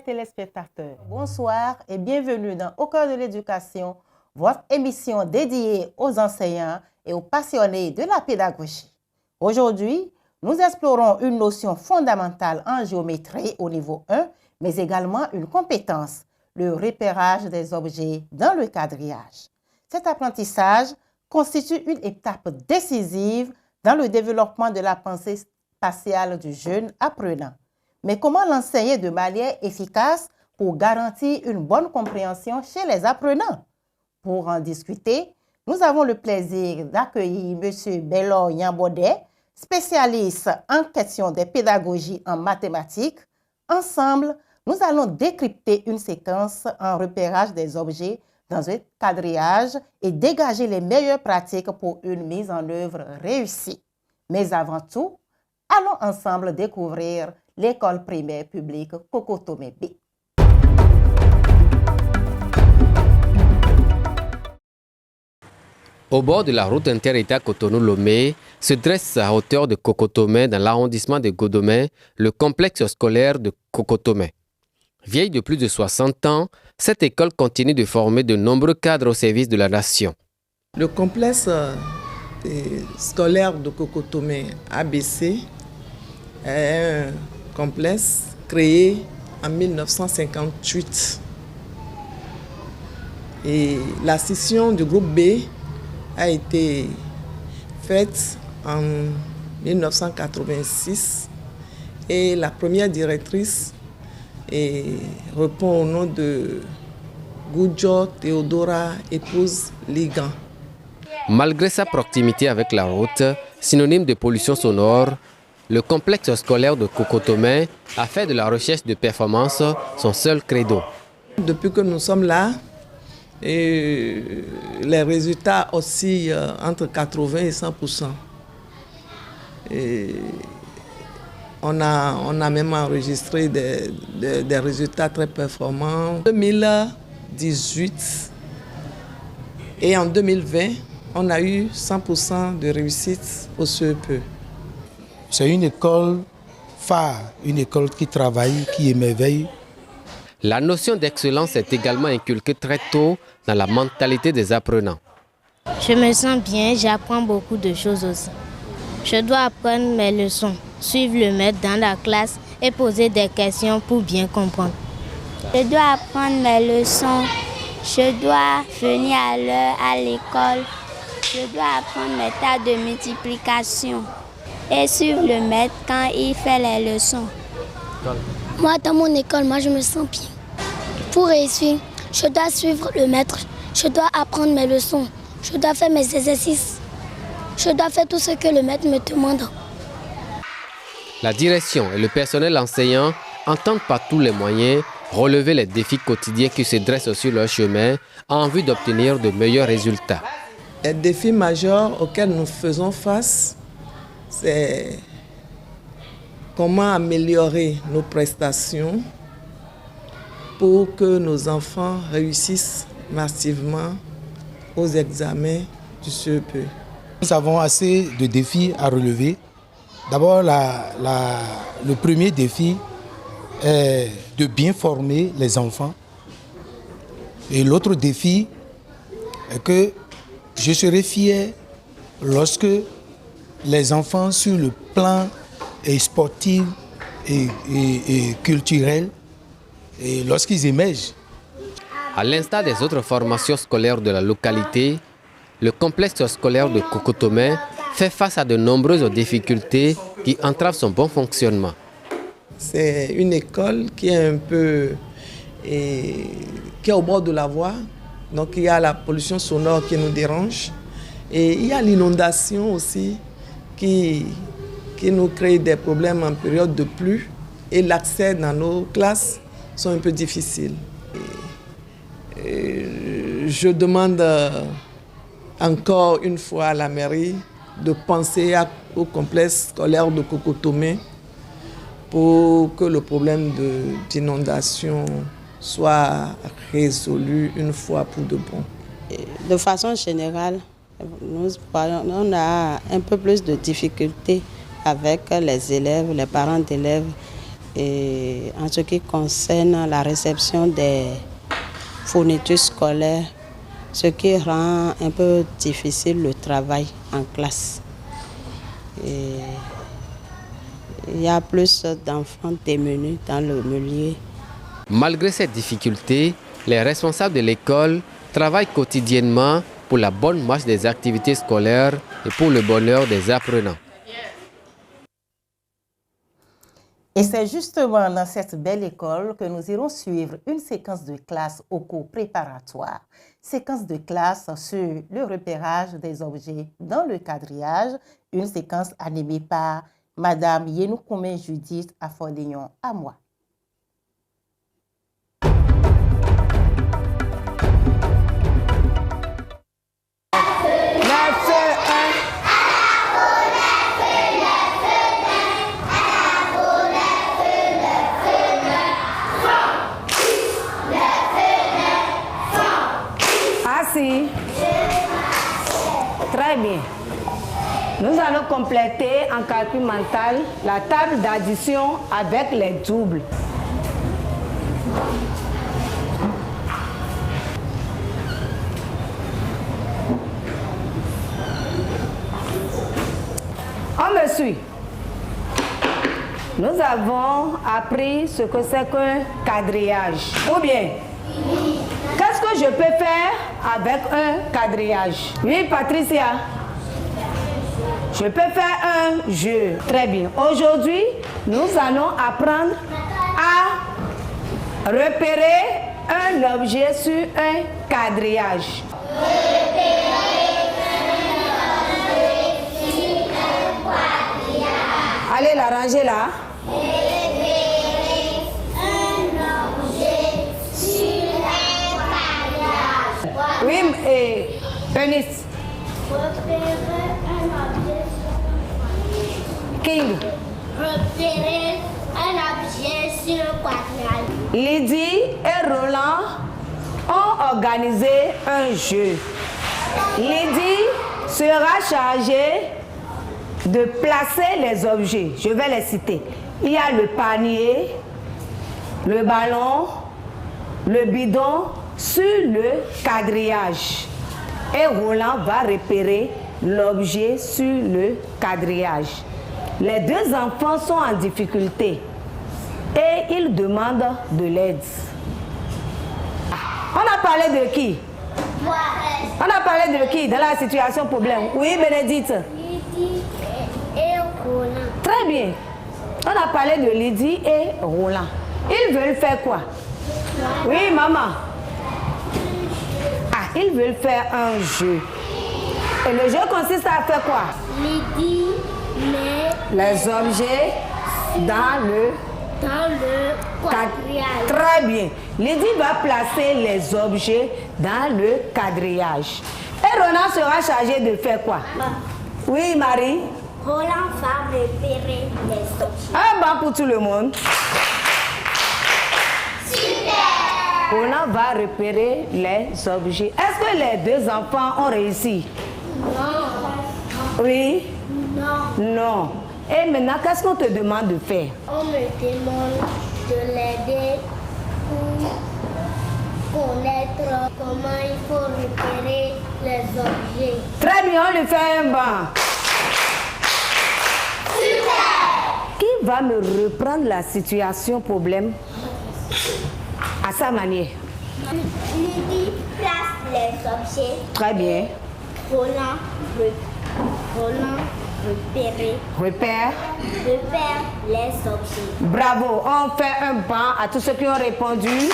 téléspectateurs, bonsoir et bienvenue dans Au cœur de l'éducation, votre émission dédiée aux enseignants et aux passionnés de la pédagogie. Aujourd'hui, nous explorons une notion fondamentale en géométrie au niveau 1, mais également une compétence, le repérage des objets dans le quadrillage. Cet apprentissage constitue une étape décisive dans le développement de la pensée spatiale du jeune apprenant. Mais comment l'enseigner de manière efficace pour garantir une bonne compréhension chez les apprenants? Pour en discuter, nous avons le plaisir d'accueillir M. Bello Nyambodé, spécialiste en question des pédagogies en mathématiques. Ensemble, nous allons décrypter une séquence en repérage des objets dans un quadrillage et dégager les meilleures pratiques pour une mise en œuvre réussie. Mais avant tout, allons ensemble découvrir l'école primaire publique Kokotome B. Au bord de la route inter-État Cotonou-Lomé se dresse à hauteur de Kokotome dans l'arrondissement de Godomé le complexe scolaire de Kokotome. Vieille de plus de 60 ans, cette école continue de former de nombreux cadres au service de la nation. Le complexe scolaire de Kokotome ABC est un complexe créé en 1958. Et la scission du groupe B a été faite en 1986 et la première directrice répond au nom de Gudjo Theodora, épouse Ligan. Malgré sa proximité avec la route, synonyme de pollution sonore, le complexe scolaire de Kokotome a fait de la recherche de performance son seul credo. Depuis que nous sommes là, les résultats oscillent entre 80 et 100%. On a même enregistré des résultats très performants. En 2018 et en 2020, on a eu 100% de réussite au CEP. C'est une école phare, une école qui travaille, qui émerveille. La notion d'excellence est également inculquée très tôt dans la mentalité des apprenants. Je me sens bien, j'apprends beaucoup de choses aussi. Je dois apprendre mes leçons, suivre le maître dans la classe et poser des questions pour bien comprendre. Je dois apprendre mes leçons, je dois venir à l'heure à l'école, je dois apprendre mes tas de multiplication et suivre le maître quand il fait les leçons. Moi, dans mon école, je me sens bien. Pour réussir, je dois suivre le maître, je dois apprendre mes leçons, je dois faire mes exercices, je dois faire tout ce que le maître me demande. La direction et le personnel enseignant entendent par tous les moyens relever les défis quotidiens qui se dressent sur leur chemin en vue d'obtenir de meilleurs résultats. Les défis majeurs auxquels nous faisons face, c'est comment améliorer nos prestations pour que nos enfants réussissent massivement aux examens du CEP. Nous avons assez de défis à relever. D'abord, le premier défi est de bien former les enfants. Et l'autre défi est que je serai fier lorsque les enfants, sur le plan sportif et culturel, et lorsqu'ils émergent. À l'instar des autres formations scolaires de la localité, le complexe scolaire de Kokotome fait face à de nombreuses difficultés qui entravent son bon fonctionnement. C'est une école qui est un peu qui est au bord de la voie. Donc il y a la pollution sonore qui nous dérange. Et il y a l'inondation aussi qui nous crée des problèmes en période de pluie. Et l'accès dans nos classes sont un peu difficiles. Je demande encore une fois à la mairie de penser au complexe scolaire de Kokotome pour que le problème d'inondation soit résolu une fois pour de bon. De façon générale, on a un peu plus de difficultés avec les élèves, les parents d'élèves, Et en ce qui concerne la réception des fournitures scolaires, ce qui rend un peu difficile le travail en classe. Et il y a plus d'enfants démunis dans le milieu. Malgré ces difficultés, les responsables de l'école travaillent quotidiennement pour la bonne marche des activités scolaires et pour le bonheur des apprenants. Et c'est justement dans cette belle école que nous irons suivre une séquence de classe au cours préparatoire. Séquence de classe sur le repérage des objets dans le quadrillage, une séquence animée par Madame Yenoukoumé Judith Afolignon à moi. Très bien. Nous allons compléter en calcul mental la table d'addition avec les doubles. On me suit. Nous avons appris ce que c'est qu'un quadrillage. Ou bien, qu'est-ce que je peux faire avec un quadrillage? Oui, Patricia. Je peux faire un jeu. Très bien. Aujourd'hui, nous allons apprendre à repérer un objet sur un quadrillage. Allez la ranger là. Oui, et Eunice. King. Repérer un objet sur le quadrillage. Lydie et Roland ont organisé un jeu. Lydie sera chargée de placer les objets. Je vais les citer. Il y a le panier, le ballon, le bidon sur le quadrillage. Et Roland va repérer l'objet sur le quadrillage. Les deux enfants sont en difficulté et ils demandent de l'aide. On a parlé de qui? On a parlé de qui dans la situation problème? Oui, Bénédicte. Lydie et Roland. Très bien. On a parlé de Lydie et Roland. Ils veulent faire quoi? Oui, maman. Ah, ils veulent faire un jeu. Et le jeu consiste à faire quoi? Lydie met les objets dans le quadrillage. Très bien. Lydie va placer les objets dans le quadrillage. Et Roland sera chargé de faire quoi? Oui, Marie. Roland va repérer les objets. Un banc pour tout le monde. Super! Roland va repérer les objets. Est-ce que les deux enfants ont réussi? Non. Oui? Non. Non. Et maintenant, qu'est-ce qu'on te demande de faire? On me demande de l'aider pour connaître comment il faut repérer les objets. Très bien, on lui fait un banc. Super! Qui va me reprendre la situation problème à sa manière? Lydie place les objets. Très bien. Roland repère les objets. Bravo. On fait un banc à tous ceux qui ont répondu.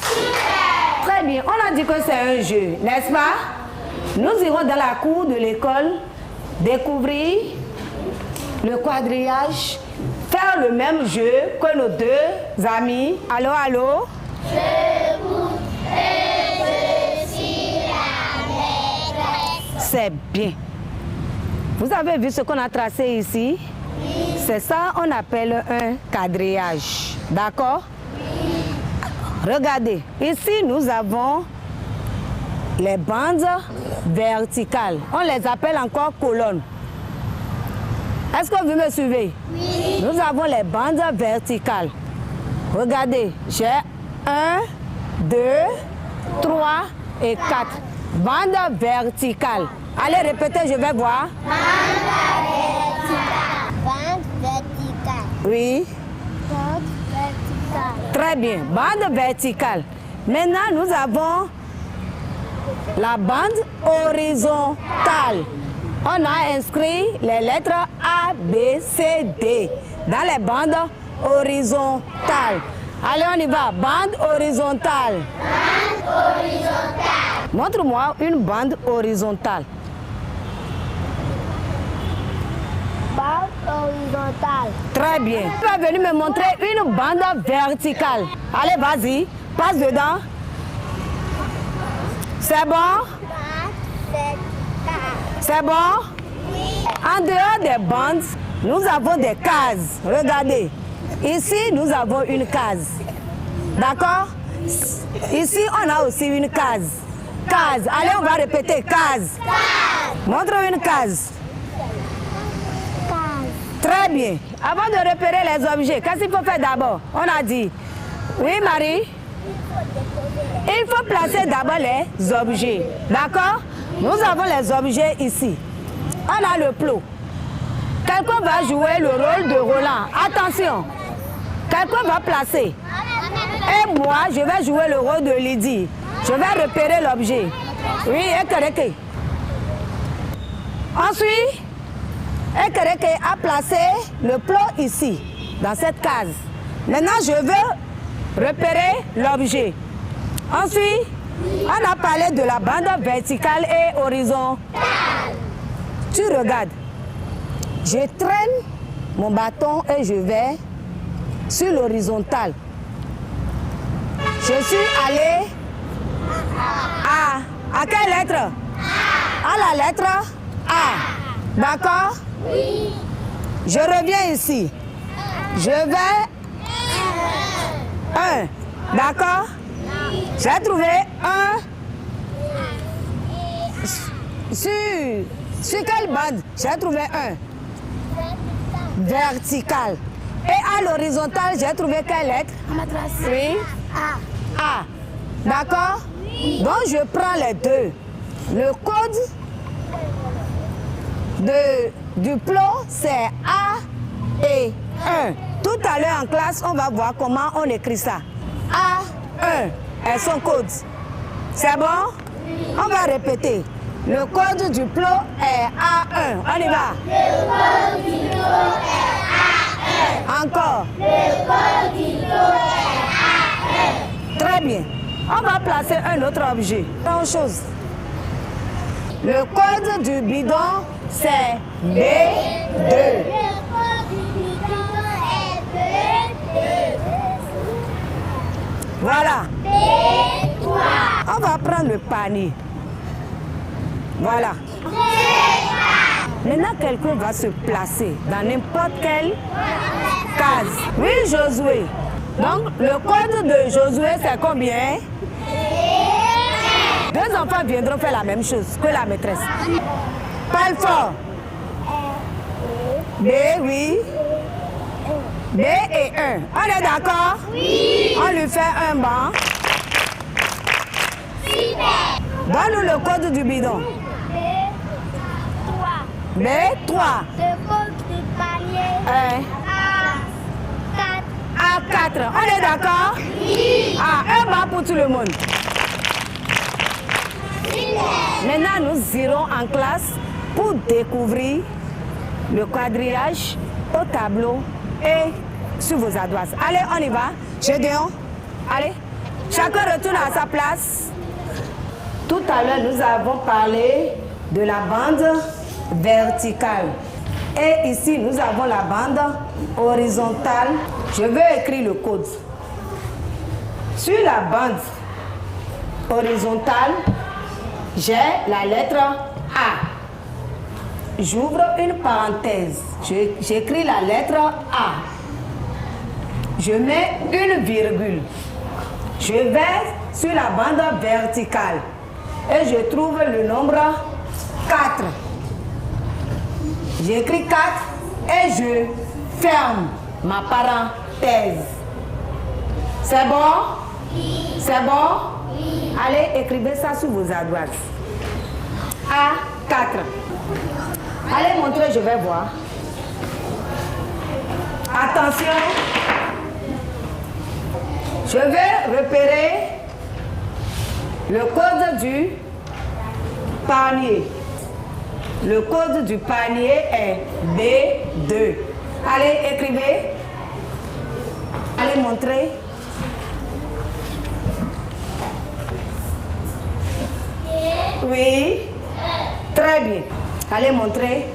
Super! Très bien. On a dit que c'est un jeu, n'est-ce pas? Nous irons dans la cour de l'école découvrir le quadrillage, faire le même jeu que nos deux amis. Allô, allô? Je vous et je suis la maîtresse. C'est bien. Vous avez vu ce qu'on a tracé ici? Oui. C'est ça qu'on appelle un quadrillage. D'accord? Oui. Regardez, ici nous avons les bandes verticales. On les appelle encore colonnes. Est-ce que vous me suivez? Oui. Nous avons les bandes verticales. Regardez, j'ai 1, 2, 3 et 4. Bande verticale. Allez, répétez, je vais voir. Bande verticale. Oui. Bande verticale. Très bien. Bande verticale. Maintenant, nous avons la bande horizontale. On a inscrit les lettres A, B, C, D dans les bandes horizontales. Allez, on y va. Bande horizontale. Bande horizontale. Montre-moi une bande horizontale. Bande horizontale. Très bien. Tu vas venir me montrer une bande verticale. Allez, vas-y. Passe dedans. C'est bon? Bande verticale. C'est bon? Oui. En dehors des bandes, nous avons des cases. Regardez. Ici, nous avons une case. D'accord? Ici, on a aussi une case. Case. Allez, on va répéter. Case. Case. Montre une case. Case. Très bien. Avant de repérer les objets, qu'est-ce qu'il faut faire d'abord? On a dit. Oui, Marie? Il faut placer d'abord les objets. D'accord? Nous avons les objets ici. On a le plot. Quelqu'un va jouer le rôle de Roland. Attention. Quelqu'un va placer. Et moi, je vais jouer le rôle de Lydie. Je vais repérer l'objet. Oui, Ekereke. Ensuite, Ekereke a placé le plot ici, dans cette case. Maintenant, je veux repérer l'objet. Ensuite, on a parlé de la bande verticale et horizontale. Tu regardes. Je traîne mon bâton et je vais sur l'horizontale. Je suis allé à quelle lettre? À la lettre A. D'accord? Oui. Je reviens ici. Je vais 1. D'accord? J'ai trouvé 1 sur quelle bande? J'ai trouvé 1 vertical. Et à l'horizontale, j'ai trouvé quelle lettre? Oui. A. D'accord? Donc je prends les deux. Le code du plot, c'est A et 1. Tout à l'heure en classe, on va voir comment on écrit ça. A1 est son code. C'est bon? On va répéter. Le code du plot est A1. On y va. Le code du plot est A1. Encore. Le code du plot est A1. Très bien. On va placer un autre objet. Autre chose. Le code du bidon, c'est B2. Le code du bidon est B2. Voilà. B3. On va prendre le panier. Voilà. Maintenant, quelqu'un va se placer dans n'importe quelle case. Oui, Josué. Donc, le code de Josué, c'est combien? Deux enfants viendront faire la même chose que la maîtresse. Parle fort. B, oui. B et 1. On est d'accord? Oui. On lui fait un banc. Donne-nous le code du bidon. B3. B3. Le code du panier. A4. A4. On est d'accord? Oui. Ah, un banc pour tout le monde. Maintenant, nous irons en classe pour découvrir le quadrillage au tableau et sur vos ardoises. Allez, on y va. Gédéon. Allez. Chacun retourne à sa place. Tout à l'heure, nous avons parlé de la bande verticale. Et ici, nous avons la bande horizontale. Je vais écrire le code. Sur la bande horizontale, j'ai la lettre A. J'ouvre une parenthèse. J'écris la lettre A. Je mets une virgule. Je vais sur la bande verticale et je trouve le nombre 4. J'écris 4 et je ferme ma parenthèse. C'est bon? C'est bon? Allez, écrivez ça sur vos ardoises. A4. Allez montrer, je vais voir. Attention. Je vais repérer le code du panier. Le code du panier est B2. Allez, écrivez. Allez montrer. Oui. Très bien. Allez montrer.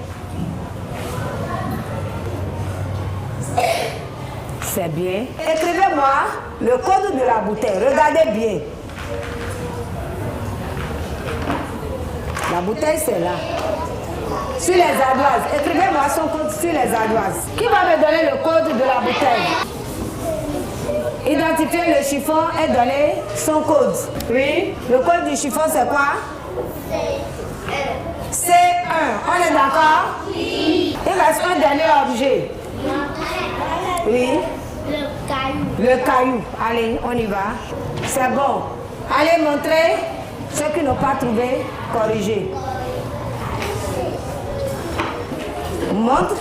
C'est bien. Écrivez-moi le code de la bouteille. Regardez bien. La bouteille, c'est là. Sur les ardoises. Écrivez-moi son code sur les ardoises. Qui va me donner le code de la bouteille? Identifiez le chiffon et donnez son code. Oui. Le code du chiffon, c'est quoi? C1. On est d'accord? Oui. Il reste un dernier objet. Oui. Le caillou. Le caillou. Allez, on y va. C'est bon. Allez montrer ceux qui n'ont pas trouvé, corriger. Montre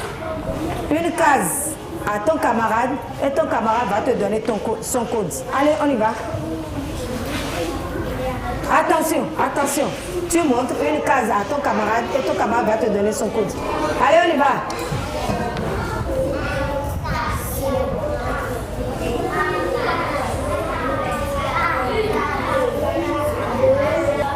une case à ton camarade et ton camarade va te donner son code. Allez, on y va. Attention, attention. Tu montres une case à ton camarade et ton camarade va te donner son code. Allez, on y va.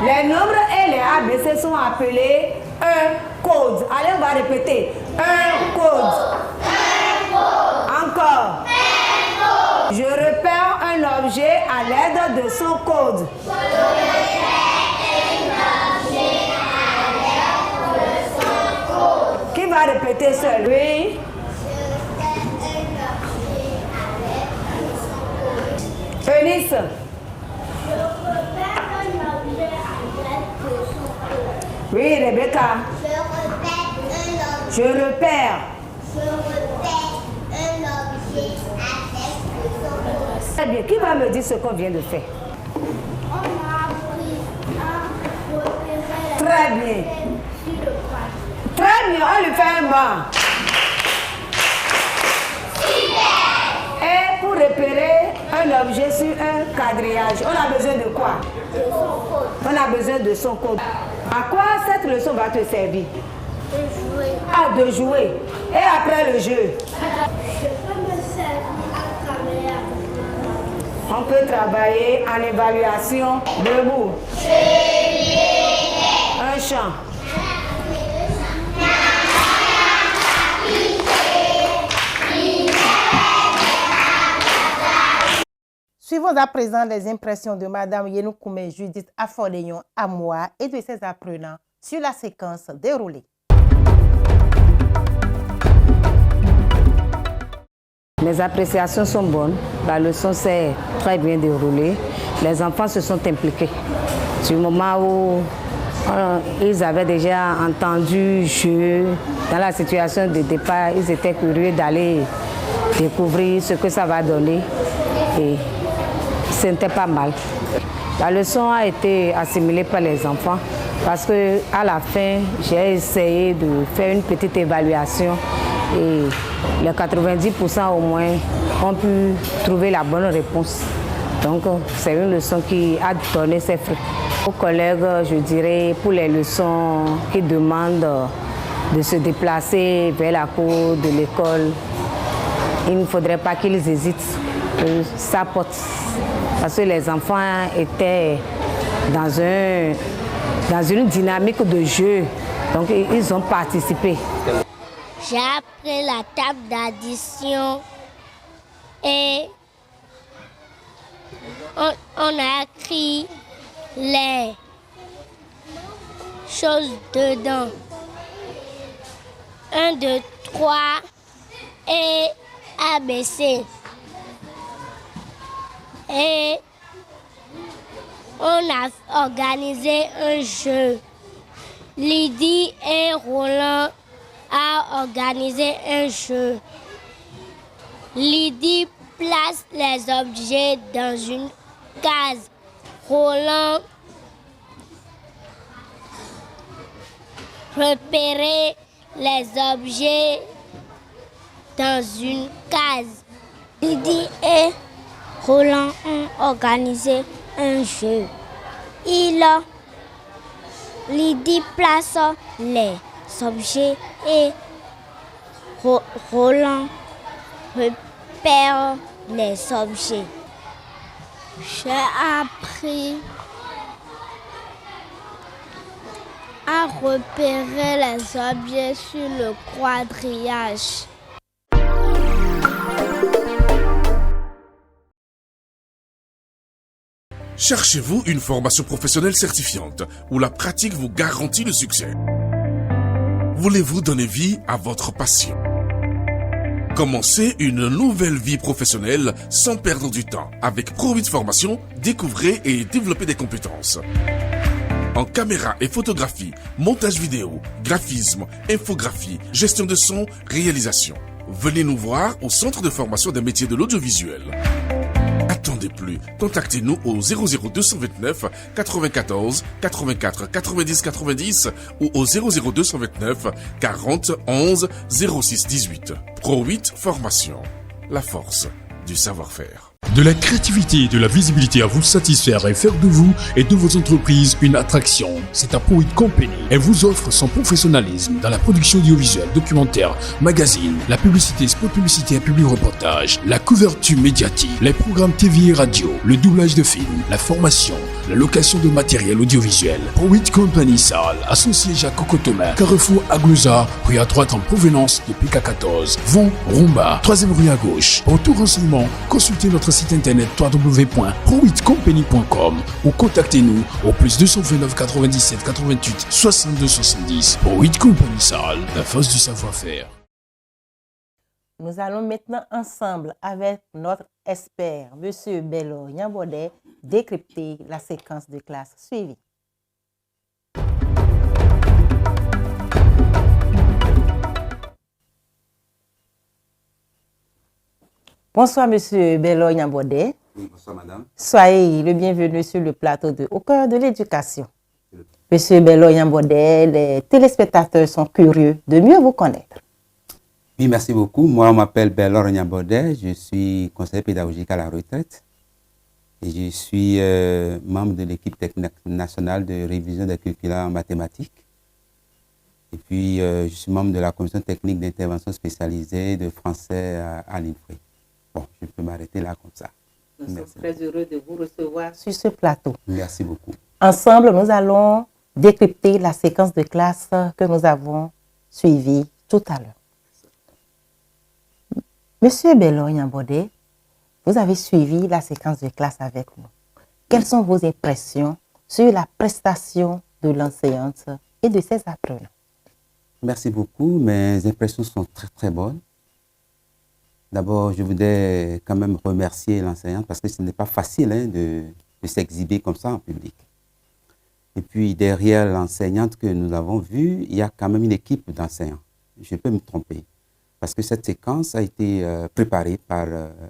Les nombres et les ABC sont appelés un code. Allez, on va répéter. Un code. Un code. Encore. Un code. Je repère un objet à l'aide de son code. Qui va répéter seul? Oui. Eunice. Oui, Rebecca. Je repère un objet avec son. Très bien. Qui va me dire ce qu'on vient de faire? On a appris à repérer. Très bien. Très bien, on lui fait un banc. Et pour repérer un objet sur un quadrillage, on a besoin de quoi? De son code. On a besoin de son code. À quoi cette leçon va te servir? De jouer. Ah, de jouer. Et après le jeu? Je peux me servir à travailler avec. On peut travailler en évaluation debout. Un chant. Suivons à présent les impressions de Mme Yenoukoumé Judith Afoléon Amoua et de ses apprenants sur la séquence déroulée. Mes appréciations sont bonnes. La leçon s'est très bien déroulée. Les enfants se sont impliqués. Du moment où ils avaient déjà entendu jeu, dans la situation de départ, ils étaient curieux d'aller découvrir ce que ça va donner. Et ce n'était pas mal. La leçon a été assimilée par les enfants parce qu'à la fin, j'ai essayé de faire une petite évaluation et les 90% au moins ont pu trouver la bonne réponse. Donc, c'est une leçon qui a donné ses fruits. Aux collègues, je dirais, pour les leçons qui demandent de se déplacer vers la cour de l'école, il ne faudrait pas qu'ils hésitent. Ça porte. Parce que les enfants étaient dans une dynamique de jeu. Donc, ils ont participé. J'ai appris la table d'addition et on a écrit les choses dedans. 1, 2, 3 et ABC. Et on a organisé un jeu. Lydie et Roland a organisé un jeu. Lydie place les objets dans une case. Roland repérait les objets dans une case. Lydie et Roland ont organisé un jeu. Lydie place les objets et Roland repère les objets. J'ai appris à repérer les objets sur le quadrillage. Cherchez-vous une formation professionnelle certifiante où la pratique vous garantit le succès? Voulez-vous donner vie à votre passion? Commencez une nouvelle vie professionnelle sans perdre du temps. Avec Pro8 Formation, découvrez et développez des compétences. En caméra et photographie, montage vidéo, graphisme, infographie, gestion de son, réalisation. Venez nous voir au Centre de formation des métiers de l'audiovisuel. Attendez plus, contactez-nous au 00229 94 84 90 90 ou au 00229 40 11 06 18. Pro8 Formation, la force du savoir-faire. De la créativité et de la visibilité à vous satisfaire et faire de vous et de vos entreprises une attraction. C'est à Pro8 Company. Elle vous offre son professionnalisme dans la production audiovisuelle, documentaire, magazine, la publicité, spot publicité et public reportage, la couverture médiatique, les programmes TV et radio, le doublage de films, la formation, la location de matériel audiovisuel. Pro8 Company Salle, associé Jacques Cocotomin, Carrefour Aglouza, rue à droite en provenance de PK14. Vont Rumba, 3e rue à gauche. Pour tout renseignement, consultez notre site internet www.pro8company.com ou contactez-nous au plus 229 97 88 62 70. Pro8 Company Salle, la force du savoir-faire. Nous allons maintenant ensemble avec notre expert, M. Bello Nyambodé, décrypter la séquence de classe suivie. Bonsoir, M. Bello Nyambodé. Oui, bonsoir, madame. Soyez le bienvenu sur le plateau de Au cœur de l'éducation. M. Bello Nyambodé, les téléspectateurs sont curieux de mieux vous connaître. Oui, merci beaucoup. Moi, on m'appelle Bello Nyambodé. Je suis conseiller pédagogique à la retraite. Et je suis membre de l'équipe technique nationale de révision des curricula en mathématiques. Et puis, je suis membre de la commission technique d'intervention spécialisée de français à l'INFRE. Bon, je peux m'arrêter là comme ça. Nous sommes très heureux de vous recevoir sur ce plateau. Merci beaucoup. Ensemble, nous allons décrypter la séquence de classe que nous avons suivie tout à l'heure. Monsieur Bello Nyambodé, vous avez suivi la séquence de classe avec nous. Quelles sont vos impressions sur la prestation de l'enseignante et de ses apprenants? Merci beaucoup. Mes impressions sont très, très bonnes. D'abord, je voudrais quand même remercier l'enseignante parce que ce n'est pas facile de s'exhiber comme ça en public. Et puis, derrière l'enseignante que nous avons vue, il y a quand même une équipe d'enseignants. Je peux me tromper parce que cette séquence a été préparée par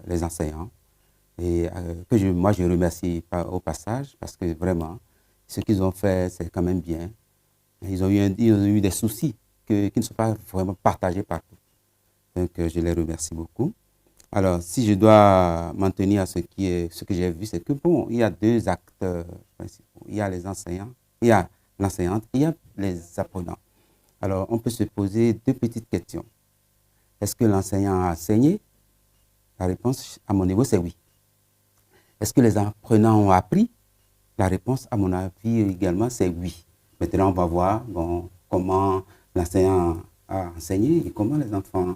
les enseignants et moi, je remercie au passage parce que vraiment, ce qu'ils ont fait, c'est quand même bien. Ils ont eu des soucis qui ne sont pas vraiment partagés partout. Donc, je les remercie beaucoup. Alors, si je dois m'en tenir à ce que j'ai vu, c'est que bon, il y a deux acteurs principaux. Il y a les enseignants, il y a l'enseignante, il y a les apprenants. Alors, on peut se poser deux petites questions. Est-ce que l'enseignant a enseigné? La réponse, à mon niveau, c'est oui. Est-ce que les apprenants ont appris? La réponse, à mon avis, également, c'est oui. Maintenant, on va voir comment l'enseignant a enseigné et comment les enfants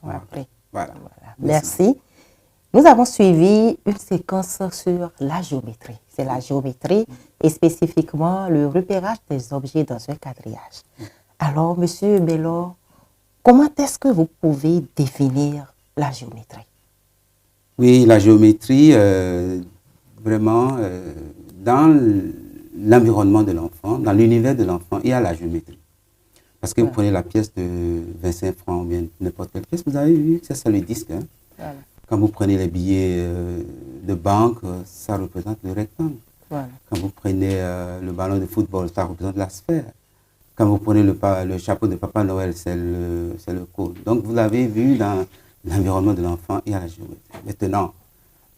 ont appris. Voilà. Merci. Nous avons suivi une séquence sur la géométrie. C'est la géométrie et spécifiquement le repérage des objets dans un quadrillage. Alors, Monsieur Bello, comment est-ce que vous pouvez définir la géométrie? Oui, la géométrie, vraiment, dans l'environnement de l'enfant, dans l'univers de l'enfant, il y a la géométrie. Parce que vous prenez la pièce de 25 francs ou bien n'importe quelle pièce, vous avez vu que c'est le disque. Hein. Voilà. Quand vous prenez les billets de banque, ça représente le rectangle. Voilà. Quand vous prenez le ballon de football, ça représente la sphère. Quand vous prenez le chapeau de Papa Noël, c'est le cône. Donc vous l'avez vu dans l'environnement de l'enfant et à la géométrie. Maintenant,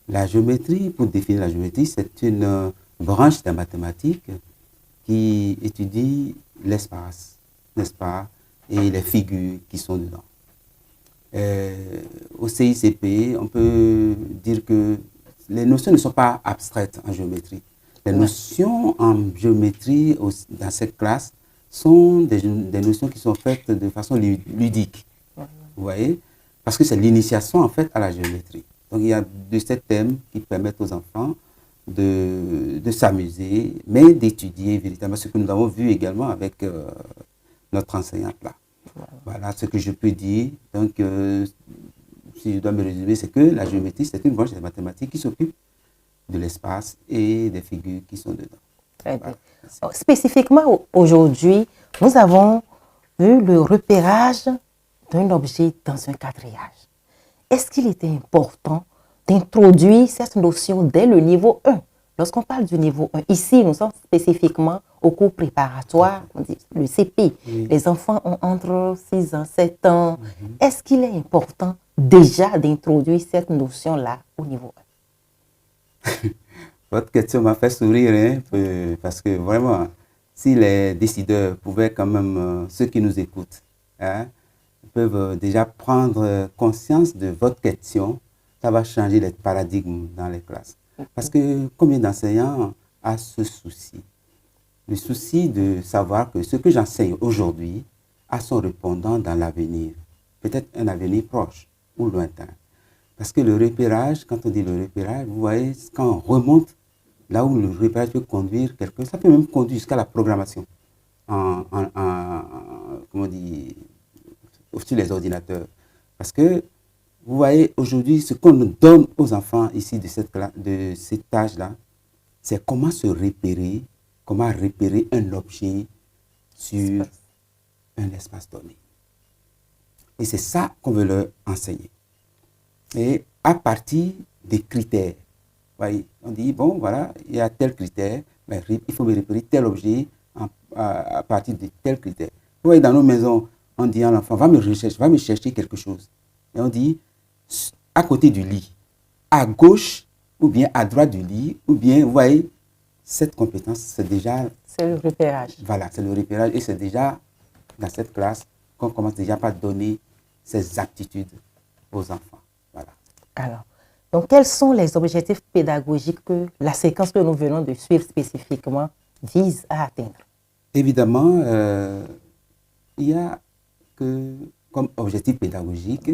la géométrie, pour définir la géométrie, c'est une branche de la mathématique qui étudie l'espace, n'est-ce pas, et les figures qui sont dedans. Au CICP, on peut dire que les notions ne sont pas abstraites en géométrie. Les notions en géométrie dans cette classe sont des notions qui sont faites de façon ludique. Vous voyez? Parce que c'est l'initiation en fait à la géométrie. Donc il y a de ces thèmes qui permettent aux enfants de s'amuser, mais d'étudier véritablement ce que nous avons vu également avec notre enseignante là. Voilà ce que je peux dire. Donc, si je dois me résumer, c'est que la géométrie, c'est une branche des mathématiques qui s'occupe de l'espace et des figures qui sont dedans. Très bien. Voilà. Spécifiquement, aujourd'hui, nous avons vu le repérage d'un objet dans un quadrillage. Est-ce qu'il était important d'introduire cette notion dès le niveau 1? Lorsqu'on parle du niveau 1, ici, nous sommes spécifiquement au cours préparatoire, on dit le CP. Oui. Les enfants ont entre 6 ans, 7 ans. Est-ce qu'il est important déjà d'introduire cette notion-là au niveau 1? Votre question m'a fait sourire, hein, parce que vraiment, si les décideurs pouvaient quand même, ceux qui nous écoutent, hein, peuvent déjà prendre conscience de votre question, ça va changer les paradigmes dans les classes. Parce que combien d'enseignants a ce souci? Le souci de savoir que ce que j'enseigne aujourd'hui a son répondant dans l'avenir. Peut-être un avenir proche ou lointain. Parce que le repérage, quand on dit le repérage, vous voyez, quand on remonte là où le repérage peut conduire quelqu'un, ça peut même conduire jusqu'à la programmation comment on dit, sur les ordinateurs. Parce que vous voyez, aujourd'hui, ce qu'on nous donne aux enfants ici de cet âge-là, c'est comment se repérer, comment repérer un objet sur un espace donné. Et c'est ça qu'on veut leur enseigner. Et à partir des critères, voyez, on dit, bon, voilà, il y a tel critère, mais il faut me repérer tel objet à partir de tel critère. Vous voyez, dans nos maisons, on dit à l'enfant, va me chercher quelque chose. Et on dit, à côté du lit, à gauche ou bien à droite du lit, ou bien, vous voyez, cette compétence, c'est déjà... C'est le repérage. Voilà, c'est le repérage. Et c'est déjà dans cette classe qu'on commence déjà par donner ces aptitudes aux enfants. Voilà. Alors, donc quels sont les objectifs pédagogiques que la séquence que nous venons de suivre spécifiquement vise à atteindre? Évidemment, il y a que, comme objectif pédagogique,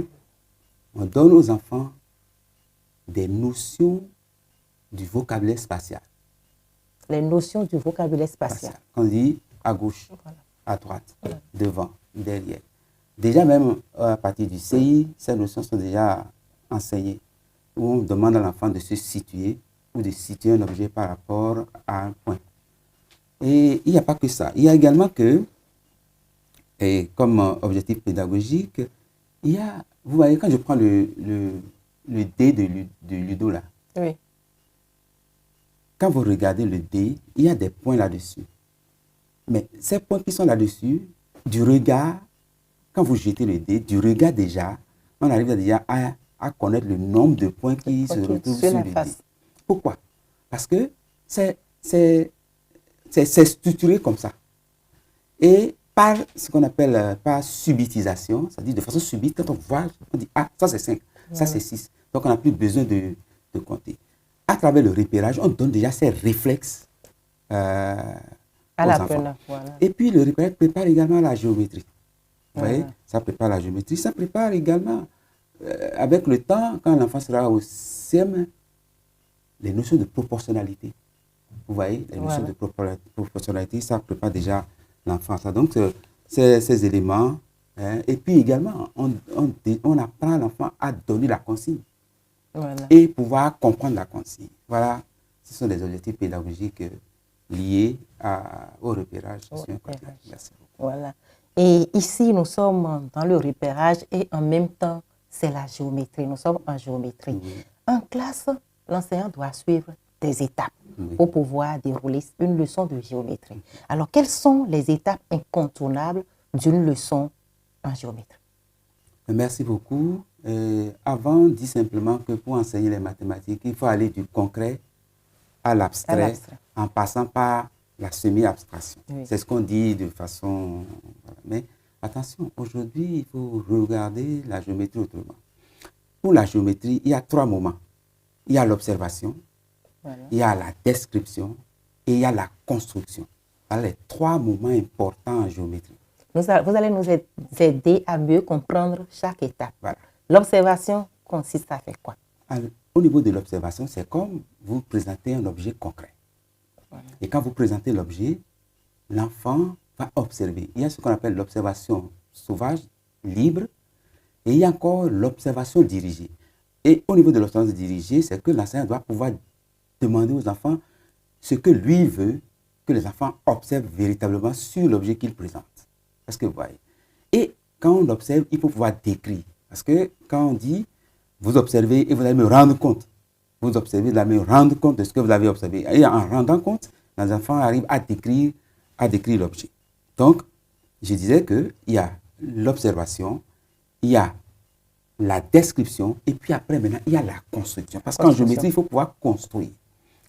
on donne aux enfants des notions du vocabulaire spatial. Les notions du vocabulaire spatial. On dit à gauche, voilà, à droite, voilà, devant, derrière. Déjà même à partir du CI, ces notions sont déjà enseignées. Où on demande à l'enfant de se situer ou de situer un objet par rapport à un point. Et il n'y a pas que ça. Il y a également que, et comme objectif pédagogique, il y a, vous voyez, quand je prends le dé de Ludo là, oui, quand vous regardez le dé, il y a des points là-dessus. Mais ces points qui sont là-dessus, du regard, quand vous jetez le dé, du regard déjà, on arrive déjà à connaître le nombre de points qui se retrouvent sur le dé. Pourquoi? Parce que c'est structuré comme ça. Et par ce qu'on appelle par subitisation, c'est-à-dire de façon subite, quand on voit, on dit, ah, ça c'est 5, ça c'est 6. Donc on n'a plus besoin de compter. À travers le repérage, on donne déjà ces réflexes aux enfants. Voilà. Et puis le repérage prépare également la géométrie. Vous voyez, ça prépare la géométrie, ça prépare également, avec le temps, quand l'enfant sera au CM, les notions de proportionnalité. Vous voyez, les notions de proportionnalité, ça prépare déjà l'enfant. Donc, ces éléments, hein, et puis également, on apprend l'enfant à donner la consigne. Voilà. Et pouvoir comprendre la consigne. Voilà, ce sont des objectifs pédagogiques liés au repérage. Merci beaucoup. Voilà. Et ici, nous sommes dans le repérage et en même temps, c'est la géométrie. Nous sommes en géométrie. En classe, l'enseignant doit suivre des étapes pour pouvoir dérouler une leçon de géométrie. Alors, quelles sont les étapes incontournables d'une leçon en géométrie? Merci beaucoup. Avant, on dit simplement que pour enseigner les mathématiques, il faut aller du concret à l'abstrait en passant par la semi-abstraction. Oui. C'est ce qu'on dit de façon... Mais attention, aujourd'hui, il faut regarder la géométrie autrement. Pour la géométrie, il y a 3 moments. Il y a l'observation, il y a la description et il y a la construction. Alors, les 3 moments importants en géométrie. Vous allez nous aider à mieux comprendre chaque étape. Voilà. L'observation consiste à faire quoi? Alors, au niveau de l'observation, c'est comme vous présentez un objet concret. Voilà. Et quand vous présentez l'objet, l'enfant va observer. Il y a ce qu'on appelle l'observation sauvage, libre, et il y a encore l'observation dirigée. Et au niveau de l'observation dirigée, c'est que l'enseignant doit pouvoir demander aux enfants ce que lui veut que les enfants observent véritablement sur l'objet qu'il présente. Parce que vous voyez. Et quand on observe, il faut pouvoir décrire. Parce que quand on dit, vous observez et vous allez me rendre compte. Vous observez, vous allez me rendre compte de ce que vous avez observé. Et en rendant compte, les enfants arrivent à décrire l'objet. Donc, je disais qu'il y a l'observation, il y a la description, et puis après, maintenant, il y a la construction. Parce qu'en géométrie, il faut pouvoir construire.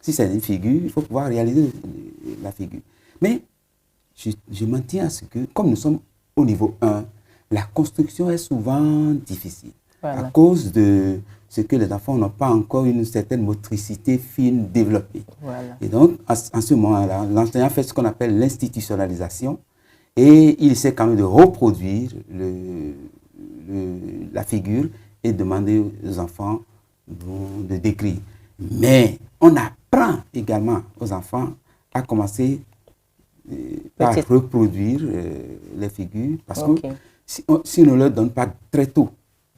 Si c'est une figure, il faut pouvoir réaliser la figure. Mais je m'en tiens à ce que, comme nous sommes au niveau 1, la construction est souvent difficile. Voilà. À cause de ce que les enfants n'ont pas encore une certaine motricité fine développée. Voilà. Et donc, en ce moment-là, l'enseignant fait ce qu'on appelle l'institutionnalisation et il essaie quand même de reproduire la figure et demander aux enfants de décrire. Mais on apprend également aux enfants à commencer par reproduire les figures parce que si on ne leur donne pas très tôt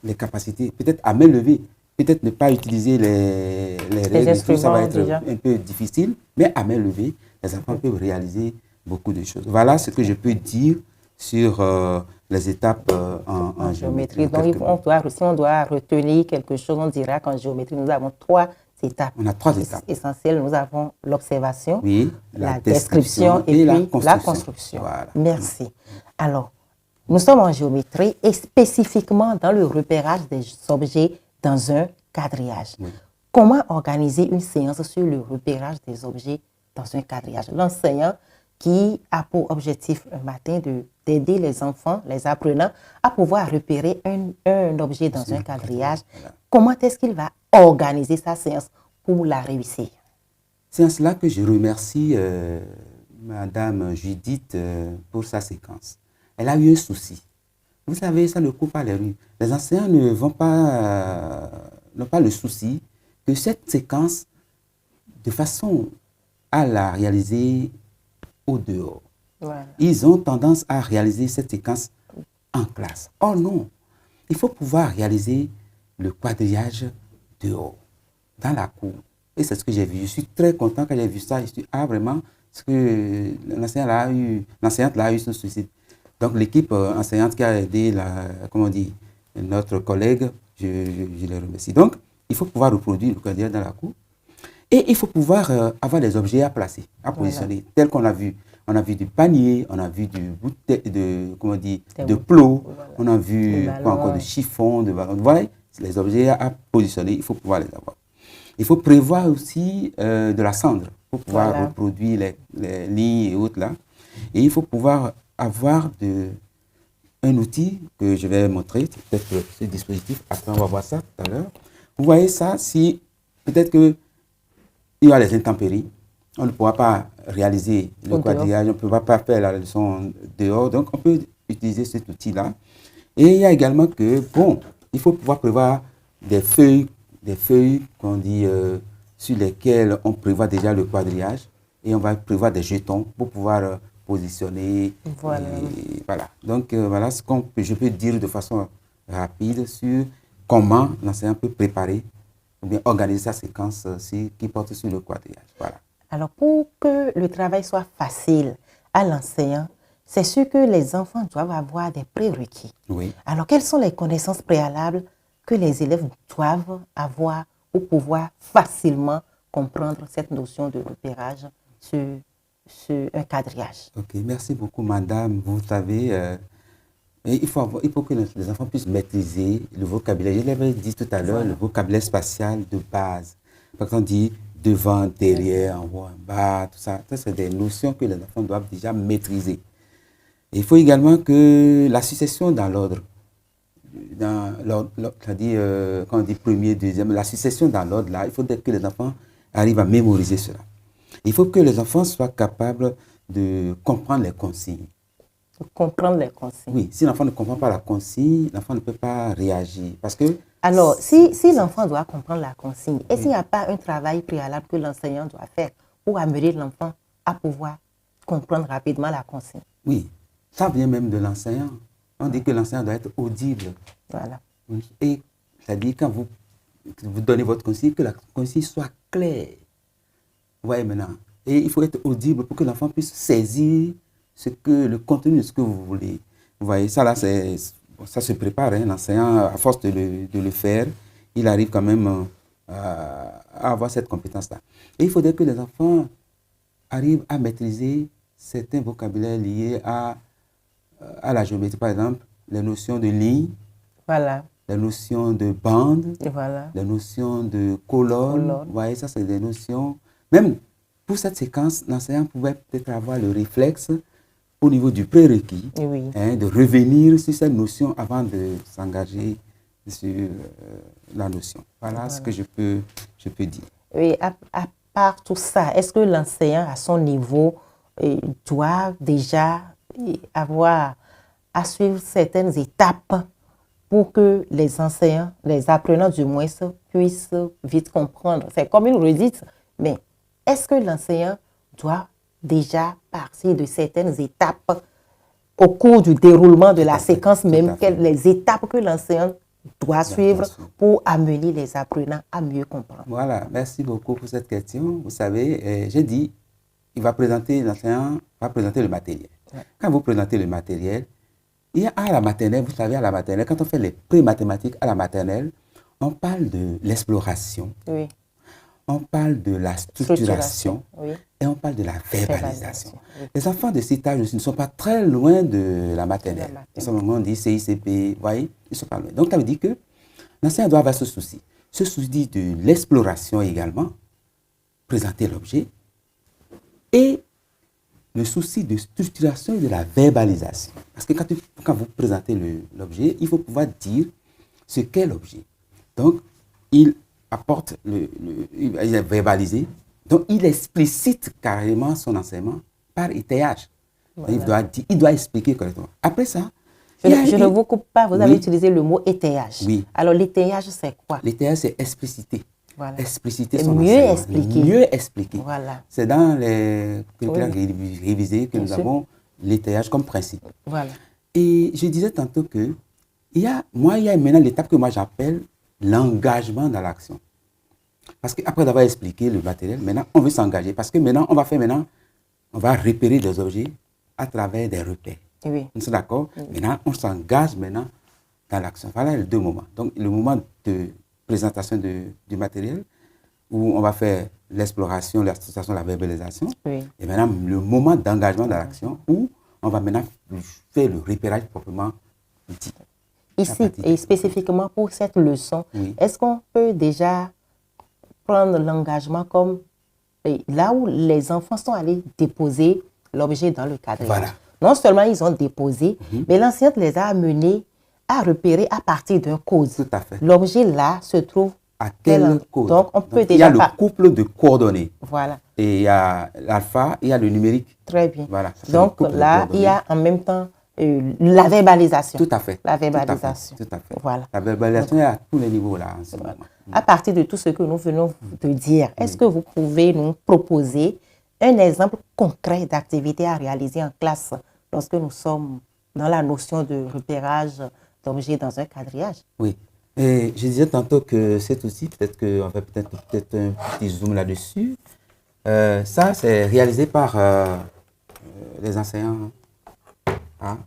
les capacités, peut-être à main levée, peut-être ne pas utiliser les règles, tout ça va être un peu difficile, mais à main levée, les enfants peuvent réaliser beaucoup de choses. Voilà ce que je peux dire sur les étapes en géométrie. Donc, si on doit retenir quelque chose, on dira qu'en géométrie, nous avons 3 étapes. On a 3 étapes essentielles. Nous avons l'observation, oui, la description et puis la construction. Voilà. Merci. Alors, nous sommes en géométrie et spécifiquement dans le repérage des objets dans un quadrillage. Oui. Comment organiser une séance sur le repérage des objets dans un quadrillage? L'enseignant qui a pour objectif un matin d'aider les enfants, les apprenants, à pouvoir repérer un objet dans un quadrillage. Voilà. Comment est-ce qu'il va organiser sa séance pour la réussir? C'est en cela que je remercie Madame Judith pour sa séquence. Elle a eu un souci. Vous savez, ça ne court pas les rues. Les enseignants n'ont pas le souci que cette séquence, de façon à la réaliser au dehors. Voilà. Ils ont tendance à réaliser cette séquence en classe. Oh non, il faut pouvoir réaliser le quadrillage dehors, dans la cour. Et c'est ce que j'ai vu. Je suis très content quand j'ai vu ça. Je suis vraiment, ce que l'enseignante a eu ce souci. Donc l'équipe enseignante qui a aidé notre collègue, je les remercie. Donc, il faut pouvoir reproduire le quadrillage dans la cour. Et il faut pouvoir avoir des objets à placer, à positionner, tel qu'on a vu. On a vu du panier, on a vu du bout de plot, voilà. On a vu encore de chiffon, de ballon. Voilà, les objets à positionner, il faut pouvoir les avoir. Il faut prévoir aussi de la cendre pour pouvoir reproduire les lignes et autres là. Et il faut pouvoir avoir un outil que je vais montrer, peut-être ce dispositif, après on va voir ça tout à l'heure. Vous voyez ça, si peut-être qu'il y a les intempéries, on ne pourra pas réaliser le quadrillage, on ne pourra pas faire la leçon dehors, donc on peut utiliser cet outil-là. Et il y a également que, il faut pouvoir prévoir des feuilles qu'on dit, sur lesquelles on prévoit déjà le quadrillage, et on va prévoir des jetons pour pouvoir positionner. Voilà. Voilà. Donc, voilà ce que je peux dire de façon rapide sur comment l'enseignant peut préparer ou bien organiser sa séquence qui porte sur le quadrillage. Voilà. Alors, pour que le travail soit facile à l'enseignant, c'est sûr que les enfants doivent avoir des prérequis. Oui. Alors, quelles sont les connaissances préalables que les élèves doivent avoir pour pouvoir facilement comprendre cette notion de repérage sur un quadrillage? Ok, merci beaucoup, madame. Vous savez, il faut que les enfants puissent maîtriser le vocabulaire. Je l'avais dit tout à l'heure, le vocabulaire spatial de base. Par exemple, on dit devant, derrière, en haut, en bas, tout ça. Ça, c'est des notions que les enfants doivent déjà maîtriser. Et il faut également que la succession dans l'ordre, c'est-à-dire quand on dit premier, deuxième, la succession dans l'ordre, là, il faut que les enfants arrivent à mémoriser cela. Il faut que les enfants soient capables de comprendre les consignes. Comprendre les consignes. Oui, si l'enfant ne comprend pas la consigne, l'enfant ne peut pas réagir. Parce que alors, si l'enfant doit comprendre la consigne, est-ce qu'il n'y a pas un travail préalable que l'enseignant doit faire pour amener l'enfant à pouvoir comprendre rapidement la consigne? Oui, ça vient même de l'enseignant. On dit que l'enseignant doit être audible. Voilà. Et c'est-à-dire quand vous donnez votre consigne, que la consigne soit claire. Vous voyez maintenant. Et il faut être audible pour que l'enfant puisse saisir le contenu de ce que vous voulez. Vous voyez, ça là, ça se prépare. Hein. L'enseignant, à force de le faire, il arrive quand même à avoir cette compétence-là. Et il faudrait que les enfants arrivent à maîtriser certains vocabulaires liés à la géométrie. Par exemple, les notions de ligne, voilà, les notions de bande, voilà, les notions de colonne. Vous voyez, ça, c'est des notions. Même pour cette séquence, l'enseignant pouvait peut-être avoir le réflexe au niveau du prérequis, de revenir sur cette notion avant de s'engager sur la notion. Voilà ce que je peux dire. Oui, à part tout ça, est-ce que l'enseignant à son niveau doit déjà avoir à suivre certaines étapes pour que les enseignants, les apprenants du moins, puissent vite comprendre? C'est comme une redite, mais est-ce que l'enseignant doit déjà partir de certaines étapes au cours du déroulement de la séquence même, les étapes que l'enseignant doit suivre pour amener les apprenants à mieux comprendre? Voilà, merci beaucoup pour cette question. Vous savez, j'ai dit, l'enseignant va présenter le matériel. Ouais. Quand vous présentez le matériel, il y a à la maternelle, vous savez, à la maternelle, quand on fait les pré-mathématiques à la maternelle, on parle de l'exploration. Oui. On parle de la structuration oui. Et on parle de la verbalisation. Oui. Les enfants de cet âge aussi ne sont pas très loin de la maternelle. À ce moment, on dit CICP, vous voyez, ils ne sont pas loin. Donc, ça veut dire que l'enseignant doit avoir ce souci. Ce souci de l'exploration également, présenter l'objet, et le souci de structuration et de la verbalisation. Parce que quand vous présentez l'objet, il faut pouvoir dire ce qu'est l'objet. Donc, il apporte, il est verbalisé, donc il explicite carrément son enseignement par étayage. Voilà. Il doit expliquer correctement. Après ça, je ne vous coupe pas, vous avez utilisé le mot étayage. Oui. Alors l'étayage, c'est quoi? L'étayage, c'est expliciter. Voilà. Expliciter et son mieux enseignement. Expliquer. Mieux expliquer. Voilà. C'est dans les curricula révisés que nous avons l'étayage comme principe. Voilà. Et je disais tantôt que il y a maintenant l'étape que moi j'appelle l'engagement dans l'action. Parce qu'après d'avoir expliqué le matériel, maintenant on veut s'engager. Parce que maintenant on va repérer des objets à travers des repères. Oui. Nous sommes d'accord? Oui. Maintenant on s'engage dans l'action. Voilà les deux moments. Donc le moment de présentation du matériel, où on va faire l'exploration, la structuration, la verbalisation. Oui. Et maintenant, le moment d'engagement dans l'action, où on va maintenant faire le repérage proprement dit. Ici, et spécifiquement pour cette leçon, est-ce qu'on peut déjà prendre l'engagement comme là où les enfants sont allés déposer l'objet dans le cadre? Voilà. Non seulement ils ont déposé, mais l'enseignante les a amenés à repérer à partir d'un code. Tout à fait. L'objet là se trouve à quel code? Donc, on peut déjà... Il y a le couple de coordonnées. Voilà. Et il y a l'alpha, il y a le numérique. Très bien. Voilà. Donc là, il y a en même temps la verbalisation. Tout à fait. La verbalisation. Tout à fait. Voilà. La verbalisation est à tous les niveaux là en ce moment. À partir de tout ce que nous venons de dire, est-ce que vous pouvez nous proposer un exemple concret d'activité à réaliser en classe lorsque nous sommes dans la notion de repérage d'objets dans un quadrillage? Oui. Et je disais tantôt que cet outil, peut-être qu'on va peut-être un petit zoom là-dessus. Ça, c'est réalisé par les enseignants Ah,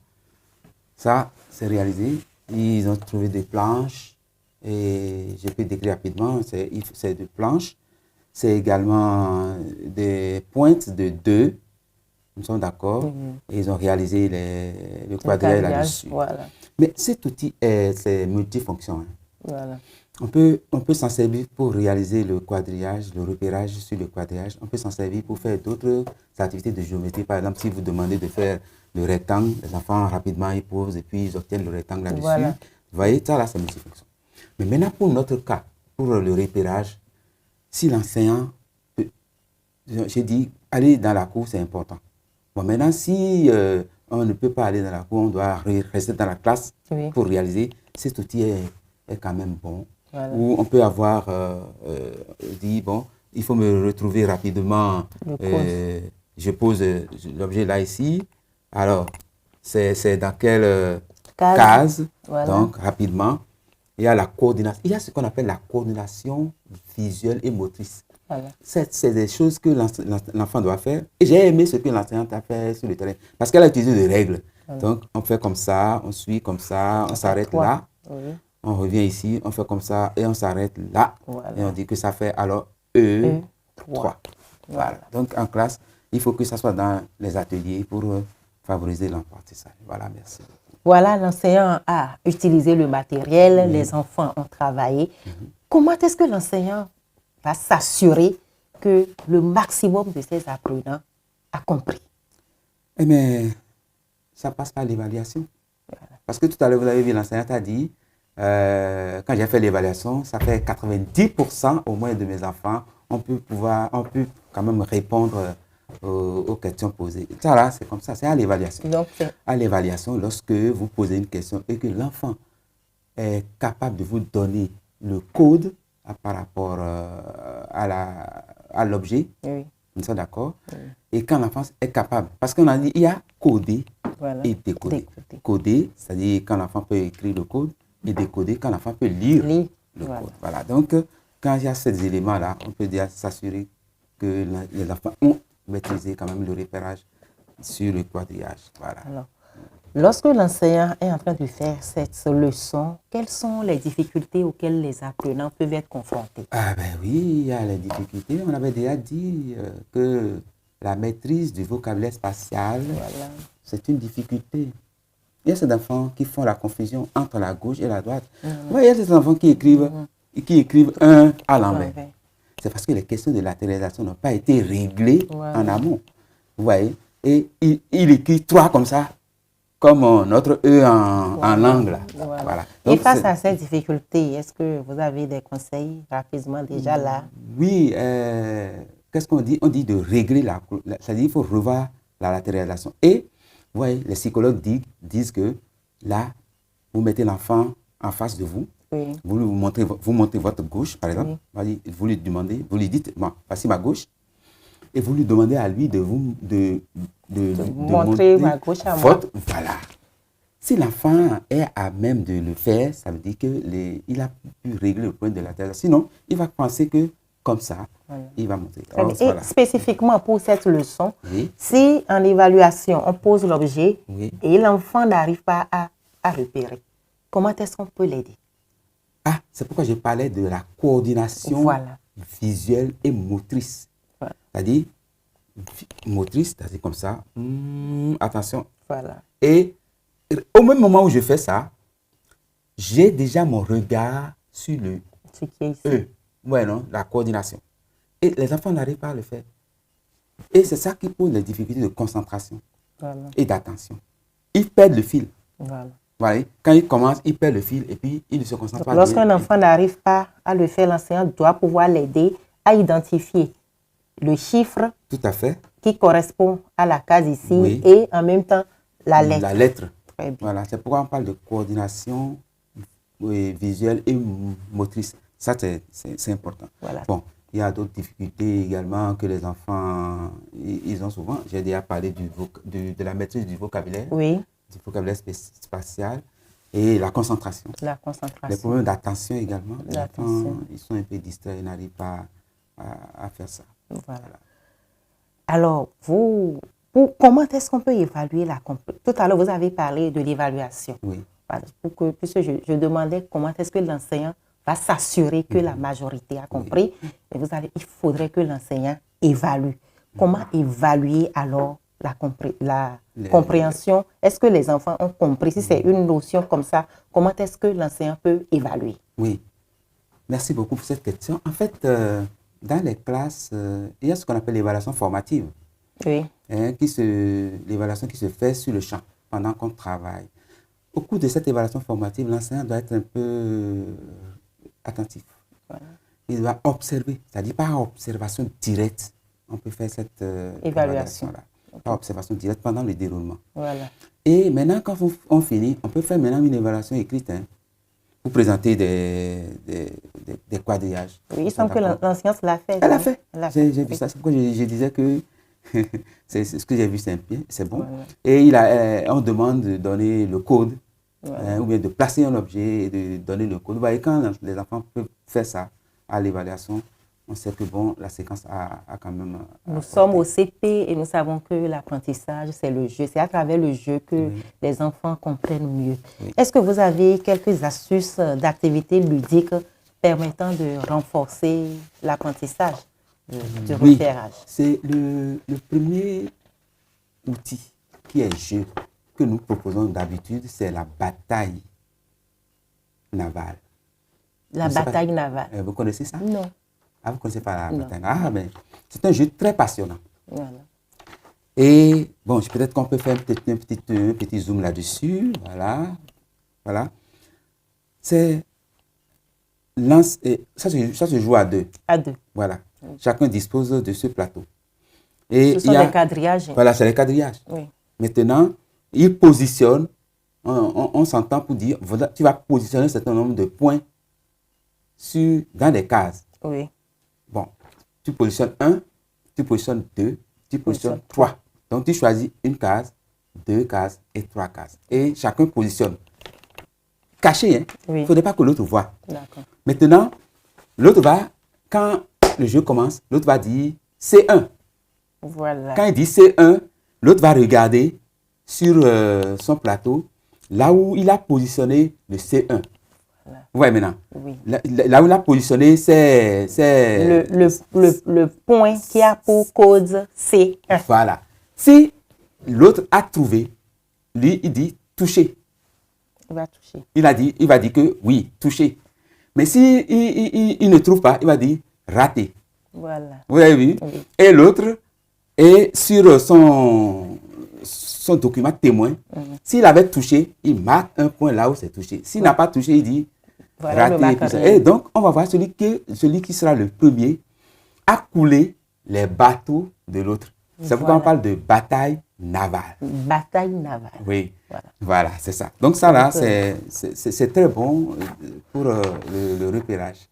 ça, c'est réalisé. Ils ont trouvé des planches et je peux décrire rapidement. C'est des planches. C'est également des pointes de 2. Nous sommes d'accord. Et ils ont réalisé le quadrillage là-dessus. Voilà. Mais cet outil, c'est multifonction. Hein. Voilà. On peut s'en servir pour réaliser le quadrillage, le repérage sur le quadrillage. On peut s'en servir pour faire d'autres activités de géométrie. Par exemple, si vous demandez de faire le rectangle, les enfants rapidement ils posent et puis ils obtiennent le rectangle là-dessus. Voilà. Vous voyez, ça là, c'est multifonction. Mais maintenant, pour notre cas, pour le repérage, si l'enseignant, j'ai dit, aller dans la cour, c'est important. Bon, maintenant, si on ne peut pas aller dans la cour, on doit rester dans la classe pour réaliser, cet outil est quand même bon. Voilà. Où on peut avoir dit, bon, il faut me retrouver rapidement. Je pose l'objet là, ici. Alors, c'est dans quelle case. Voilà. Donc, rapidement. Il y a la coordination. Il y a ce qu'on appelle la coordination visuelle et motrice. Voilà. C'est des choses que l'enfant doit faire. Et j'ai aimé ce que l'enseignante a fait sur le terrain. Parce qu'elle a utilisé des règles. Voilà. Donc, on fait comme ça, on suit comme ça, on s'arrête là. Oui. On revient ici, on fait comme ça et on s'arrête là. Voilà. Et on dit que ça fait alors E3. Voilà. Donc, en classe, il faut que ça soit dans les ateliers pour favoriser l'apprentissage. Voilà, merci. Voilà, l'enseignant a utilisé le matériel, les enfants ont travaillé. Comment est-ce que l'enseignant va s'assurer que le maximum de ses apprenants a compris? Eh bien, ça passe par l'évaluation. Voilà. Parce que tout à l'heure, vous avez vu, l'enseignant a dit, quand j'ai fait l'évaluation, ça fait 90% au moins de mes enfants, on peut quand même répondre aux questions posées. Ça là, c'est comme ça, c'est à l'évaluation. À l'évaluation, lorsque vous posez une question et que l'enfant est capable de vous donner le code par rapport à l'objet, nous sommes d'accord, et quand l'enfant est capable, parce qu'on a dit, il y a codé et décodé. Codé, c'est-à-dire quand l'enfant peut écrire le code, et décoder quand l'enfant peut lire le code. Voilà. Donc, quand il y a ces éléments-là, on peut déjà s'assurer que les enfants ont maîtrisé quand même le repérage sur le quadrillage. Voilà. Alors, lorsque l'enseignant est en train de faire cette leçon, quelles sont les difficultés auxquelles les apprenants peuvent être confrontés? Ah ben oui, il y a les difficultés. On avait déjà dit que la maîtrise du vocabulaire spatial, c'est une difficulté. Il y a ces enfants qui font la confusion entre la gauche et la droite. Il y a ces enfants qui écrivent un à l'envers. C'est parce que les questions de latéralisation n'ont pas été réglées en amont. Vous voyez? Et il écrit 3 comme ça, comme notre E en langue. Voilà. Donc, et face à ces difficultés, est-ce que vous avez des conseils rapidement déjà là? Oui, qu'est-ce qu'on dit? On dit de régler c'est-à-dire qu'il faut revoir la latéralisation. Et vous voyez, les psychologues disent que là, vous mettez l'enfant en face de vous, vous montrez votre gauche, par exemple, vous lui demandez, vous lui dites, bon, voici ma gauche, et vous lui demandez à lui de montrer ma gauche à moi. Voilà. Si l'enfant est à même de le faire, ça veut dire qu'il a pu régler le point de latéralisation. Sinon, il va penser que comme ça, il va monter. Et spécifiquement pour cette leçon, si en évaluation, on pose l'objet et l'enfant n'arrive pas à repérer, comment est-ce qu'on peut l'aider? Ah, c'est pourquoi je parlais de la coordination visuelle et motrice. C'est-à-dire, motrice, c'est-à-dire comme ça, attention. Voilà. Et au même moment où je fais ça, j'ai déjà mon regard sur le ce qui est ici. Ouais, non, la coordination. Et les enfants n'arrivent pas à le faire. Et c'est ça qui pose les difficultés de concentration et d'attention. Ils perdent le fil. Voilà. Quand ils commencent, ils perdent le fil et puis ils ne se concentrent pas. Lorsqu'un enfant n'arrive pas à le faire, l'enseignant doit pouvoir l'aider à identifier le chiffre qui correspond à la case ici et en même temps la lettre. La lettre. Voilà. C'est pourquoi on parle de coordination visuelle et motrice. Ça, c'est important. Voilà. Bon, il y a d'autres difficultés également que les enfants ils ont souvent. J'ai déjà parlé de la maîtrise du vocabulaire, du vocabulaire spatial et la concentration. Les problèmes d'attention également. Les enfants, ils sont un peu distraits, ils n'arrivent pas à faire ça. Voilà. Alors, vous Comment est-ce qu'on peut évaluer la compréhension? Tout à l'heure, vous avez parlé de l'évaluation. Oui. Voilà, puisque je demandais comment est-ce que l'enseignant va s'assurer que la majorité a compris. Et il faudrait que l'enseignant évalue. Comment évaluer alors la compréhension? Est-ce que les enfants ont compris? Si c'est une notion comme ça, comment est-ce que l'enseignant peut évaluer? Oui. Merci beaucoup pour cette question. En fait, dans les classes, il y a ce qu'on appelle l'évaluation formative. Oui. L'évaluation qui se fait sur le champ pendant qu'on travaille. Au cours de cette évaluation formative, l'enseignant doit être un peu attentif. Voilà. Il doit observer, c'est-à-dire par observation directe, on peut faire cette évaluation-là. Par observation directe pendant le déroulement. Voilà. Et maintenant, quand on finit, on peut faire maintenant une évaluation écrite, hein, pour présenter des quadrillages. Oui, il semble que l'enseignante l'a fait. Elle l'a fait. J'ai vu ça, c'est pourquoi je disais que c'est ce que j'ai vu, c'est bon. Voilà. Et on demande de donner le code, voilà. Ou bien de placer un objet et de donner le code. Et quand les enfants peuvent faire ça à l'évaluation, on sait que bon, la séquence a quand même... Nous sommes au CP et nous savons que l'apprentissage, c'est le jeu. C'est à travers le jeu que les enfants comprennent mieux. Oui. Est-ce que vous avez quelques astuces d'activités ludiques permettant de renforcer l'apprentissage du repérage? C'est le premier outil qui est jeu que nous proposons d'habitude, c'est la bataille navale. La bataille navale. Vous connaissez ça? Non. Ah, vous ne connaissez pas la bataille navale? Ah, mais c'est un jeu très passionnant. Voilà. Et bon, peut-être qu'on peut faire un petit zoom là-dessus. Voilà. Voilà. Ça se joue à deux. À deux. Voilà. Chacun dispose de ce plateau. Et ce sont des quadrillages. Voilà, c'est les quadrillages. Oui. Maintenant, il positionne, on s'entend pour dire, tu vas positionner un certain nombre de points dans des cases. Oui. Bon, tu positionnes 1, tu positionnes 2, tu positionnes 3. Donc, tu choisis une case, 2 cases et 3 cases. Et chacun positionne. Caché, hein? Il ne faudrait pas que l'autre voie. D'accord. Maintenant, l'autre va, quand le jeu commence, l'autre va dire C1. Voilà. Quand il dit C1, l'autre va regarder sur son plateau, là où il a positionné le C1. Voilà. Vous voyez maintenant? Oui. Là où il a positionné, c'est... Le point qui a pour code C1. Voilà. Si l'autre a trouvé, lui, il dit toucher. Il va toucher. Il va dire que oui, toucher. Mais si il ne trouve pas, il va dire raté. Voilà. Vous avez vu? Oui. Et l'autre est sur son document témoin. S'il avait touché, il marque un point là où c'est touché. S'il n'a pas touché, il dit voilà, raté. Et donc, on va voir celui qui sera le premier à couler les bateaux de l'autre. C'est pourquoi on parle de bataille navale. Bataille navale. Oui, voilà, c'est ça. Donc ça là, c'est très bon pour le repérage.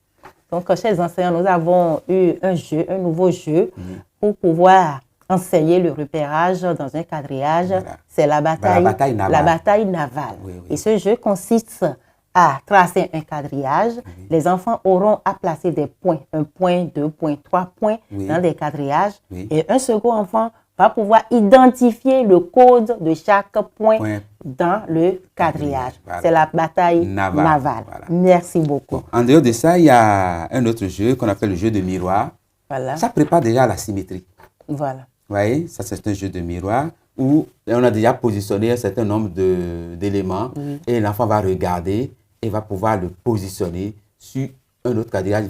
Donc, chers enseignants, nous avons eu un nouveau jeu pour pouvoir enseigner le repérage dans un quadrillage. Voilà. C'est la bataille navale. La bataille navale. Oui, oui. Et ce jeu consiste à tracer un quadrillage. Oui. Les enfants auront à placer des points, 1 point, 2 points, 3 points dans des quadrillages. Oui. Et un second enfant va pouvoir identifier le code de chaque point dans le quadrillage. Voilà. C'est la bataille navale. Voilà. Merci beaucoup. Bon, en dehors de ça, il y a un autre jeu qu'on appelle le jeu de miroir. Voilà. Ça prépare déjà la symétrie. Voilà. Vous voyez, ça c'est un jeu de miroir où on a déjà positionné un certain nombre d'éléments et l'enfant va regarder et va pouvoir le positionner sur un autre quadrillage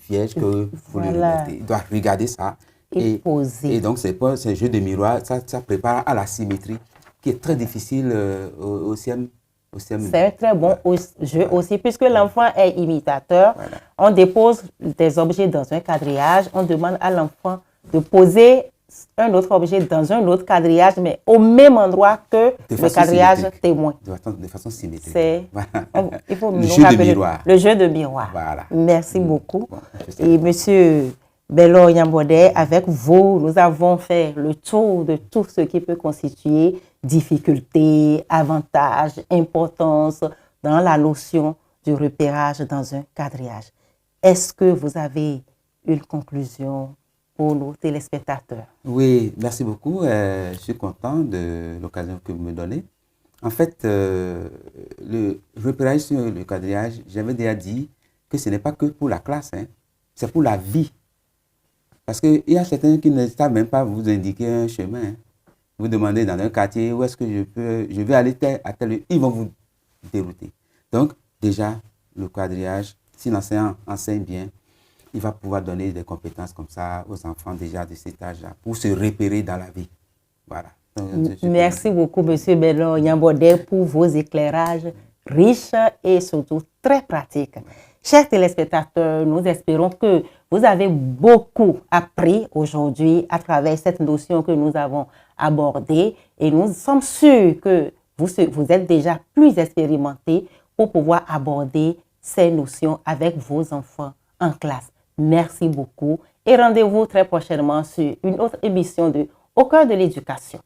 piège que vous le mettez. Il doit regarder ça. Et poser. Et donc, ce jeu de miroir, ça prépare à la symétrie qui est très difficile au CM. C'est un très bon jeu aussi, puisque l'enfant est imitateur. Voilà. On dépose des objets dans un quadrillage, on demande à l'enfant de poser un autre objet dans un autre quadrillage, mais au même endroit que le quadrillage témoin. De façon symétrique. Il faut le jeu de miroir. Le jeu de miroir. Voilà. Merci beaucoup. Bon, et monsieur Bello Nyambodé, avec vous, nous avons fait le tour de tout ce qui peut constituer difficulté, avantage, importance dans la notion du repérage dans un quadrillage. Est-ce que vous avez une conclusion pour nos téléspectateurs. Oui, merci beaucoup. Je suis content de l'occasion que vous me donnez. En fait, le repérage sur le quadrillage, j'avais déjà dit que ce n'est pas que pour la classe, hein, c'est pour la vie. Parce qu'il y a certains qui ne savent même pas vous indiquer un chemin. Hein. Vous demandez dans un quartier où est-ce que je vais aller à tel lieu, ils vont vous dérouter. Donc, déjà, le quadrillage, si l'enseignant enseigne bien, il va pouvoir donner des compétences comme ça aux enfants déjà de cet âge-là pour se repérer dans la vie. Voilà. Merci beaucoup, M. Bello Yambodé, pour vos éclairages riches et surtout très pratiques. Chers téléspectateurs, nous espérons que vous avez beaucoup appris aujourd'hui à travers cette notion que nous avons abordée et nous sommes sûrs que vous êtes déjà plus expérimentés pour pouvoir aborder ces notions avec vos enfants en classe. Merci beaucoup et rendez-vous très prochainement sur une autre émission de Au cœur de l'éducation.